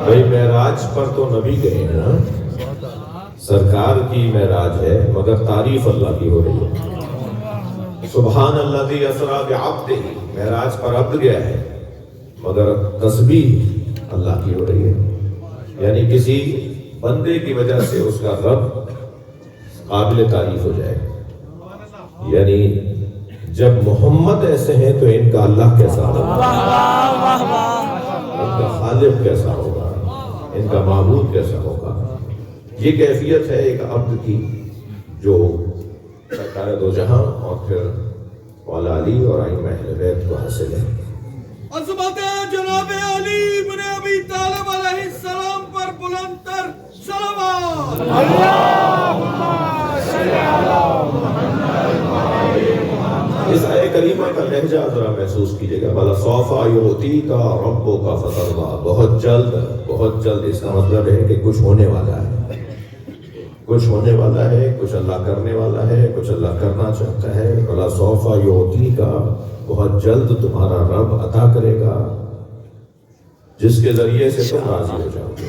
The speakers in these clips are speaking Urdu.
بھائی معراج پر تو نبی گئے نا، سرکار کی معراج ہے مگر تعریف اللہ کی ہو رہی ہے۔ سبحان الذی اسری بعبدہ، معراج پر عبد گیا ہے مگر تسبیح اللہ کی ہو رہی ہے، یعنی کسی بندے کی وجہ سے اس کا رب قابل تعریف ہو جائے۔ یعنی جب محمد ایسے ہیں تو ان کا اللہ کیسا ہوگا، ان کا خالق کیسا ہوگا، ان کا معبود کیسا ہوگا۔ یہ کیفیت ہے ایک عبد کی جو سرکار دو جہاں اور پھر مولا علی اور ائمہ اہل بیت کو حاصل ہے۔ عظمت جناب علی بن ابی طالب علیہ السلام پر بلند تر صلوات۔ اس آیہ کریمہ کا لہجہ ذرا محسوس کیجئے گا، بَلَا سَوْفَ يُعْطِيكَ رَبُّكَ فَتَرْضَىٰ، بہت جلد اس کا مطلب ہے کہ کچھ ہونے والا ہے، کچھ ہونے والا ہے، کچھ اللہ کرنے والا ہے، کچھ اللہ کرنا چاہتا ہے۔ بَلَا سَوْفَ يُعْطِيكَ، بہت جلد تمہارا رب عطا کرے گا جس کے ذریعے سے تم راضی ہو جاؤ گے۔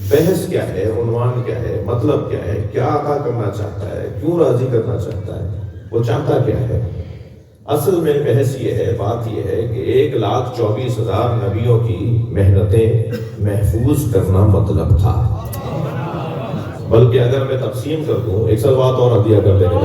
بحث کیا ہے، عنوان کیا ہے، مطلب کیا ہے، کیا عطا کرنا چاہتا ہے، کیوں راضی کرنا چاہتا ہے، وہ چاہتا کیا ہے؟ اصل میں بحث یہ ہے، بات یہ ہے کہ 1,24,000 نبیوں کی محنتیں محفوظ کرنا مطلب تھا۔ بلکہ اگر میں تقسیم کر دوں، ایک صلوات اور عطیہ کر دینے کا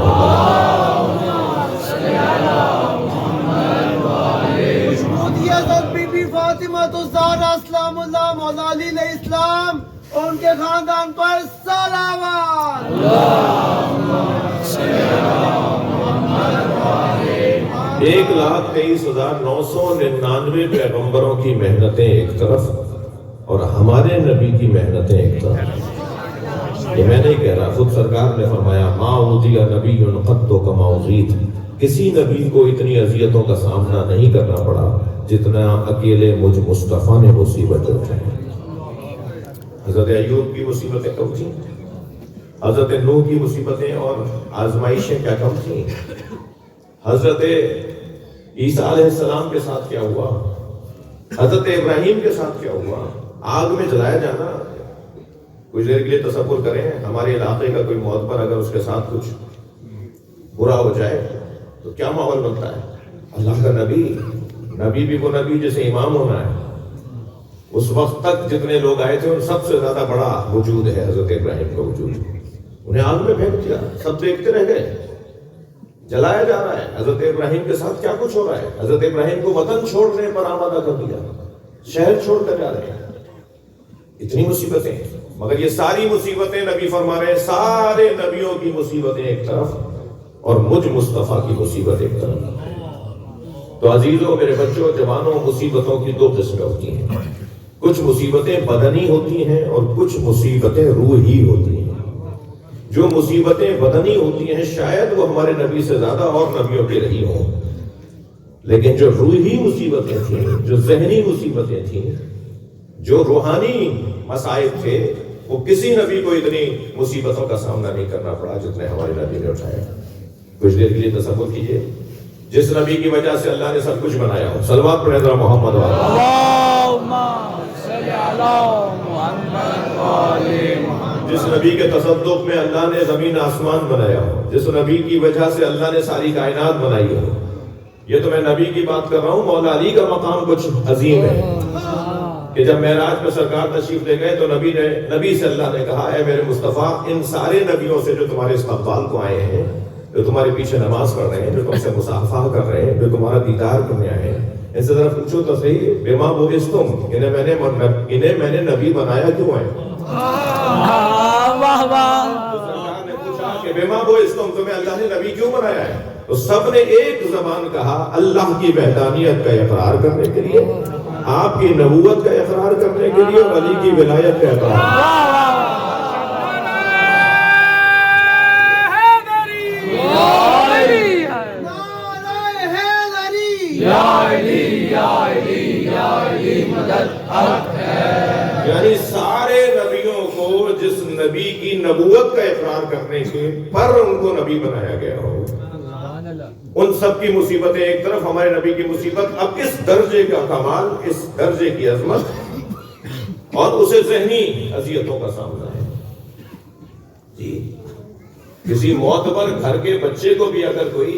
بی بی فاطمہ الزہرا سلام اللہ مولا علی علیہ السلام اور ان کے خاندان پر صلوات۔ 1,23,999 پیغمبروں کی محنتیں ایک طرف اور ہمارے نبی کی محنتیں ایک طرف۔ یہ میں نہیں کہہ رہا، خود سرکار نے فرمایا ما اوذی نبی قط کما اوذیت، کسی نبی کو اتنی اذیتوں کا سامنا نہیں کرنا پڑا جتنا اکیلے مجھ مصطفیٰ نے مصیبتیں اٹھائیں۔ حضرت ایوب کی مصیبتیں کم تھیں، حضرت نوح کی مصیبتیں اور آزمائشیں کیا کم تھیں، حضرت عیسیٰ علیہ السلام کے ساتھ کیا ہوا، حضرت ابراہیم کے ساتھ کیا ہوا، آگ میں جلایا جانا۔ کچھ دیر کے لیے تصور کریں، ہمارے علاقے کا کوئی معتبر اگر اس کے ساتھ کچھ برا ہو جائے تو کیا ماحول بنتا ہے۔ اللہ کا نبی بھی وہ نبی جسے امام ہونا ہے، اس وقت تک جتنے لوگ آئے تھے ان سب سے زیادہ بڑا وجود ہے حضرت ابراہیم کا وجود، انہیں آگ میں پھینک دیا، سب دیکھتے رہ گئے، جلایا جا رہا ہے۔ حضرت ابراہیم کے ساتھ کیا کچھ ہو رہا ہے، حضرت ابراہیم کو وطن چھوڑنے پر آمادہ کر دیا، شہر چھوڑ کر جا رہے ہیں، اتنی مصیبتیں۔ مگر یہ ساری مصیبتیں نبی فرما رہے ہیں، سارے نبیوں کی مصیبتیں ایک طرف اور مجھ مصطفیٰ کی مصیبت ایک طرف۔ تو عزیزوں، میرے بچوں، جوانوں، مصیبتوں کی دو قسمیں ہوتی ہیں، کچھ مصیبتیں بدنی ہوتی ہیں اور کچھ مصیبتیں روحی ہوتی ہیں۔ جو مصیبتیں بدنی ہوتی ہیں شاید وہ ہمارے نبی سے زیادہ اور نبیوں کی رہی ہوں، لیکن جو روحی مصیبتیں تھیں، جو ذہنی مصیبتیں تھیں، جو روحانی مصائب تھے، وہ کسی نبی کو اتنی مصیبتوں کا سامنا نہیں کرنا پڑا جتنے ہمارے نبی نے اٹھایا۔ کچھ دیر کے لیے تصور کیجئے، جس نبی کی وجہ سے اللہ نے سب کچھ بنایا ہو، صلوات پڑھیں ذرا محمد والے۔ اللہم صلی علی محمد وآلِ محمد۔ جس نبی کے تصدق میں اللہ نے زمین آسمان بنایا ہو، جس نبی کی وجہ سے اللہ نے ساری کائنات بنائی ہو۔ یہ تو میں نبی کی بات کر رہا ہوں، مولا علی کا مقام کچھ عظیم ہے کہ جب معراج میں سرکار تشریف لے گئے تو نبی سے اللہ نے کہا، اے میرے مصطفیٰ، ان سارے نبیوں سے جو تمہارے استقبال کو آئے ہیں، جو تمہارے پیچھے نماز پڑھ رہے ہیں، جو تم سے مصافحہ کر رہے ہیں، جو تمہارا دیدار کرنے آئے ہیں، ان سے ذرا پوچھو تو صحیح، بما بعثتم، انہیں میں نے نبی بنایا کیوں ہے؟ سرکار نے پوچھا کہ بما بعثتم، تمہیں اللہ نے نبی کیوں بنایا ہے؟ تو سب نے ایک زبان کہا، اللہ کی وحدانیت کا اقرار کرنے کے لیے، آپ کی نبوت کا اقرار کرنے کے لیے، اور علی کی ولایت کا اقرار۔ یعنی سارے نبیوں کو جس نبی کی نبوت کا اقرار کرنے کے پر ان کو نبی بنایا گیا ہو، ان سب کی مصیبتیں ایک طرف، ہمارے نبی کی مصیبت۔ اب اس درجے کا کمال، اس درجے کی عظمت اور اسے ذہنی اذیتوں کا سامنا ہے. جی کسی معتبر گھر کے بچے کو بھی اگر کوئی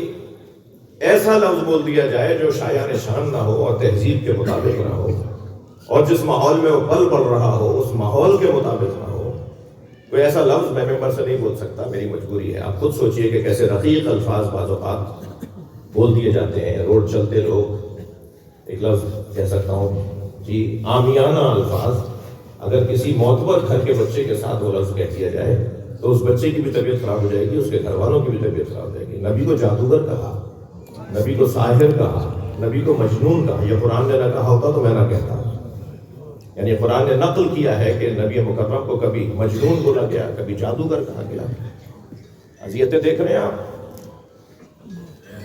ایسا لفظ بول دیا جائے جو شایان شان نہ ہو اور تہذیب کے مطابق نہ ہو, اور جس ماحول میں وہ پل بڑھ رہا ہو اس ماحول کے مطابق نہ ہو, کوئی ایسا لفظ میں ممبر سے نہیں بول سکتا, میری مجبوری ہے. آپ خود سوچئے کہ کیسے رقیق الفاظ بعض اوقات بول دیے جاتے ہیں. روڈ چلتے لوگ ایک لفظ کہہ سکتا ہوں جی عامیانہ الفاظ, اگر کسی معتبر گھر کے بچے کے ساتھ وہ لفظ کہہ دیا جائے تو اس بچے کی بھی طبیعت خراب ہو جائے گی, اس کے گھر والوں کی بھی طبیعت خراب ہو جائے گی. نبی کو جادوگر کہا, نبی کو ساحر کہا, نبی کو مجنون کہا. یہ قرآن نے نہ کہا ہوتا تو میں نہ کہتا. یعنی قرآن نے نقل کیا ہے کہ نبی مکرم کو کبھی مجنون بولا گیا, کبھی جادوگر کہا گیا. اذیتیں دیکھ رہے ہیں آپ.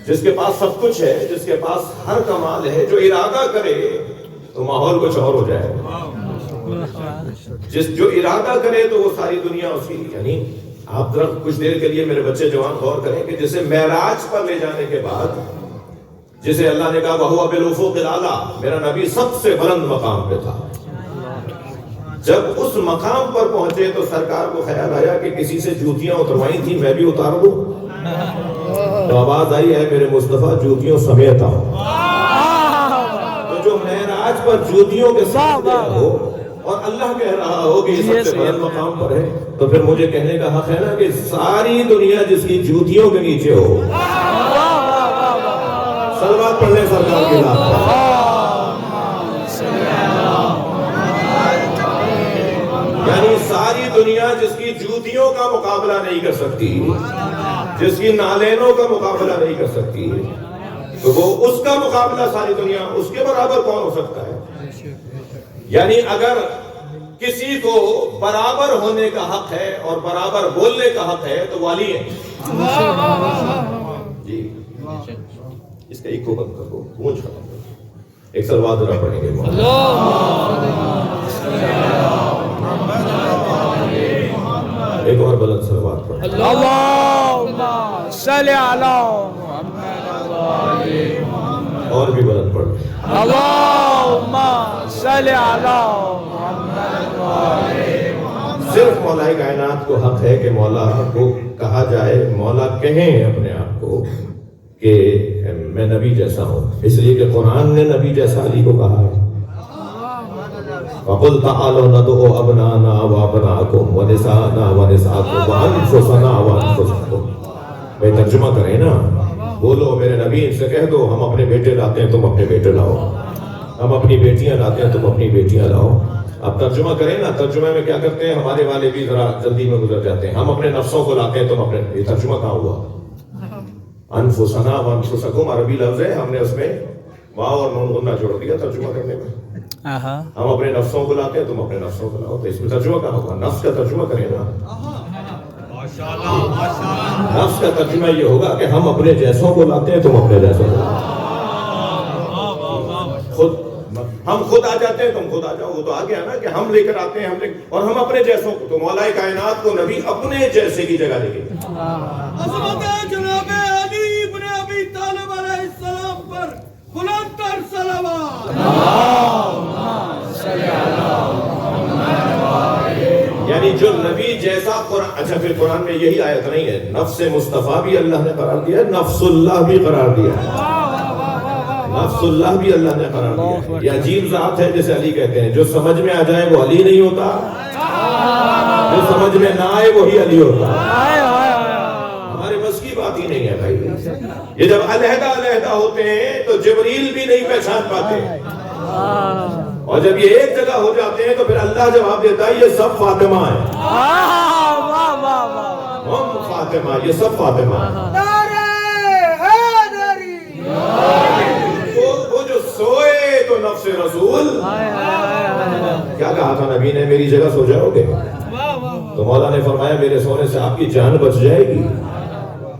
جس کے پاس سب کچھ ہے, جس کے پاس ہر کمال ہے, جو ارادہ کرے تو ماحول کچھ اور ہو جائے. جو ارادہ کرے تو وہ ساری دنیا اس کی. یعنی آپ ذرا کچھ دیر کے لیے میرے بچے جوان غور کریں کہ جسے معراج پر لے جانے کے بعد, جسے اللہ نے کہا وَهُوَ بِالْأُفُقِ الْأَعْلَىٰ, میرا نبی سب سے بلند مقام پہ تھا. جب اس مقام پر پہنچے تو سرکار کو خیال آیا کہ کسی سے جوتیاں اتروائی تھیں, میں بھی اتار دوں. تو آواز آئی ہے میرے مصطفیٰ جوتیوں سمیت آؤ. تو جو معراج پر جوتیوں کے ساتھ گیا ہو اور اللہ کہہ رہا ہو کہ یہ سب سے بلند مقام پر ہے, تو پھر مجھے کہنے کا حق ہے نا کہ ساری دنیا جس کی جوتیوں کے نیچے ہو. صلوات پڑھ لیں سرکار کے نام. یعنی ساری دنیا جس کی جوتیوں کا مقابلہ نہیں کر سکتی, جس کی نالینوں کا مقابلہ نہیں کر سکتی, تو وہ اس کا مقابلہ ساری دنیا, اس کے برابر کون ہو سکتا ہے؟ یعنی اگر کسی کو برابر ہونے کا حق ہے اور برابر بولنے کا حق ہے تو والی ہے. جی اس کا ایک کو بند کر دو, گونج ختم کر دو. ایک صلوات ذرا پڑھیں گے. ایک اور بلند صلوات پڑھیں. اللہم صلی علی محمد. اور بھی بلند پڑھیں. اللہم صلی علی. صرف مولا کائنات کو حق ہے کہ مولا کو کہا جائے, مولا کہیں اپنے آپ کو کہ میں نبی جیسا ہوں, اس لیے کہ قرآن نے نبی جیسا علی کو کہا ہے. وَقُلْ تَعَالَوْا نَدْعُوا أَبْنَاءَنَا وَأَبْنَاءَكُمْ وَنِسَاءَنَا وَنِسَاءَكُمْ وَأَنفُسَنَا وَأَنفُسَكُمْ. بھائی ترجمہ کریں نا, بولو میرے نبی ان سے کہہ دو ہم اپنے بیٹے لاتے ہیں تم اپنے بیٹے لاؤ, ہم اپنی بیٹیاں لاتے ہیں تم اپنی بیٹیاں لاؤ. اب ترجمہ کریں نا, ترجمے میں کیا کرتے ہیں ہمارے والے بھی ذرا جلدی میں گزر جاتے ہیں. ہم اپنے نفسوں کو لاتے ہیں تم اپنے, یہ ترجمہ کہاں ہوا؟ انفسنا وانفسکم عربی لفظ ہے, ہم نے اس میں واو اور نون غنہ جوڑ دیا ترجمہ کرنے میں. ہم اپنے نفسوں کو لاتے ہیں تم اپنے نفسوں کو لاؤ, تو اس میں ترجمہ کہاں ہوگا؟ نفس کا ترجمہ کریں نا. نفس کا ترجمہ یہ ہوگا کہ ہم اپنے جیسوں کو لاتے ہیں تم اپنے جیسوں کو لاؤ. خود ہم خود آ جاتے ہیں تم خود آ جاؤ, وہ تو آ گیا نا کہ ہم لے کر آتے ہیں, اور ہم اپنے جیسوں کو. تو مولا کائنات کو نبی اپنے جیسے کی جگہ لے گئے. جناب علی ابن ابی طالب علیہ السلام پر بلند تر صلوات. یعنی جو نبی جیسا قرآن. اچھا پھر قرآن میں یہی آیت نہیں ہے, نفس مصطفیٰ بھی اللہ نے قرار دیا, نفس اللہ بھی قرار دیا, نفس اللہ بھی اللہ نے قرار دیا. یہ عجیب ذات ہے جسے علی کہتے ہیں. جو سمجھ میں آ جائے وہ علی نہیں ہوتا, جو سمجھ میں نہ آئے وہی علی ہوتا. ہمارے بس کی بات ہی نہیں ہے بھائی. یہ جب علیحدہ علیحدہ ہوتے ہیں تو جبریل بھی نہیں پہچان پاتے, اور جب یہ ایک جگہ ہو جاتے ہیں تو پھر اللہ جواب دیتا ہے یہ سب فاطمہ ہے. ہم فاطمہ, یہ سب فاطمہ ہے. وہ جو سوئے تو نفس رسول, کیا کہا تھا نبی نے, میری جگہ سو جاؤ گے؟ تو مولا نے فرمایا میرے سونے سے آپ کی جان بچ جائے گی.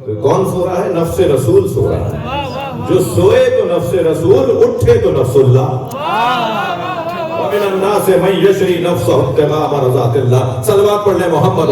تو کون سو رہا ہے؟ نفس رسول سو رہا ہے. جو سوئے تو نفس رسول, اٹھے تو نفس اللہ. وَمِنَ النَّاسِ مَن يَشْرِي نَفْسَهُ ابْتِغَاءَ مَرْضَاتِ اللَّهِ. صلوات پڑھ لیں محمد.